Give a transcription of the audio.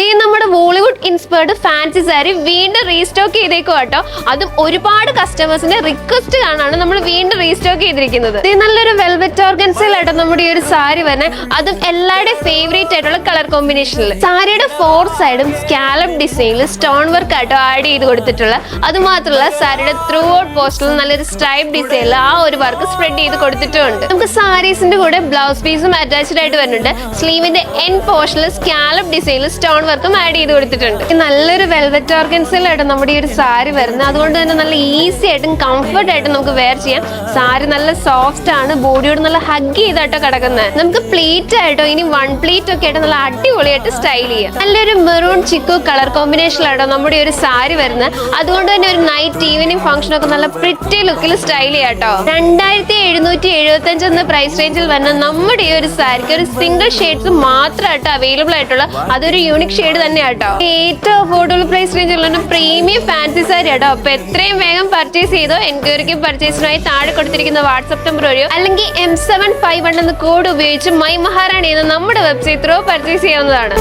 നമ്മുടെ Bollywood inspired fancy sari വീണ്ടും restock ചെയ്തേക്കും കേട്ടോ. അതും ഒരുപാട് കസ്റ്റമേഴ്സിന്റെ റിക്വസ്റ്റ് കാണാണ് നമ്മൾ വീണ്ടും റീസ്റ്റോക്ക് ചെയ്തിരിക്കുന്നത്. നല്ലൊരു വെൽവെറ്റ് ഓർഗൻസയിലാട്ടോ നമ്മുടെ ഈ ഒരു സാരി വരുന്നത്. അതും എല്ലാവരുടെയും ഫേവറേറ്റ് ആയിട്ടുള്ള കളർ കോമ്പിനേഷനിൽ. സാരിയുടെ 4 സൈഡും സ്കാലപ്പ് ഡിസൈനിൽ സ്റ്റോൺ വർക്ക് ആട്ടോ ആഡ് ചെയ്ത് കൊടുത്തിട്ടുള്ള. അത് മാത്രമല്ല സാരിയുടെ ത്രൂ ഔട്ട് പോസ്റ്റിൽ നല്ലൊരു സ്ട്രൈപ്പ് ഡിസൈനിൽ ആ ഒരു വർക്ക് സ്പ്രെഡ് ചെയ്ത് കൊടുത്തിട്ടുണ്ട്. നമുക്ക് സാരീസിന്റെ കൂടെ ബ്ലൗസ് പീസും അറ്റാച്ച്ഡ് ആയിട്ട് വരുന്നുണ്ട്. സ്ലീവിന്റെ എൻ പോർഷനിൽ സ്കാലപ്പ് ഡിസൈനിൽ സ്റ്റോൺ വർക്കും ആഡ് ചെയ്ത് കൊടുത്തിട്ടുണ്ട്. നല്ലൊരു വെൽവെറ്റ് ഓർഗൻസയിലായിട്ട് നമ്മുടെ ഈ ഒരു സാരി വരുന്നത്. അതുകൊണ്ട് തന്നെ നല്ല ഈസി ആയിട്ടും കംഫർട്ട് ആയിട്ടും നമുക്ക് വെയർ ചെയ്യാം. സാരി നല്ല സോഫ്റ്റ് ആണ്, ബോഡിയോട് നല്ല ഹഗ് ചെയ്തായിട്ടോ കിടക്കുന്നത്. നമുക്ക് പ്ലീറ്റ് ആയിട്ടോ ഇനി 1 പ്ലീറ്റ് ഒക്കെ ആയിട്ട് നല്ല അടിപൊളിയായിട്ട് സ്റ്റൈൽ ചെയ്യാം. നല്ലൊരു മെറൂൺ ചിക്കു കളർ കോമ്പിനേഷനിലാട്ടോ നമ്മുടെ ഈ ഒരു സാരി വരുന്നത്. അതുകൊണ്ട് തന്നെ ഒരു നൈറ്റ് ഈവനിങ് ഫംഗ്ഷൻ ഒക്കെ നല്ല പ്രിറ്റി ലുക്കിൽ സ്റ്റൈൽ ചെയ്യാട്ടോ. 2775 എന്ന പ്രൈസ് റേഞ്ചിൽ വരുന്ന നമ്മുടെ ഈ ഒരു സാരിക്ക് ഒരു സിംഗിൾ ഷെയ്ഡ്സ് മാത്രമായിട്ട് അവൈലബിൾ ആയിട്ടുള്ള അതൊരു യൂണിക് ഷെയ്ഡ് തന്നെയാട്ടോ. ഏറ്റവും അഫോർഡബിൾ പ്രൈസ് റേഞ്ചിലുള്ള പ്രീമിയം ഫാൻസി സാരി ആട്ടോ. അപ്പൊ എത്രയും വേഗം പർച്ചേസ് ചെയ്തോ. എൻക്വയറിക്കും പർച്ചേസിനായി താഴെ കൊടുത്തിരിക്കുന്ന വാട്സ്ആപ്പ് നമ്പർ വഴിയോ അല്ലെങ്കിൽ M751 എന്ന കോഡ് ഉപയോഗിച്ച് മൈ മഹാറാണി എന്ന നമ്മുടെ വെബ്സൈറ്റ് ത്രൂ പർച്ചേസ് ചെയ്യാവുന്നതാണ്.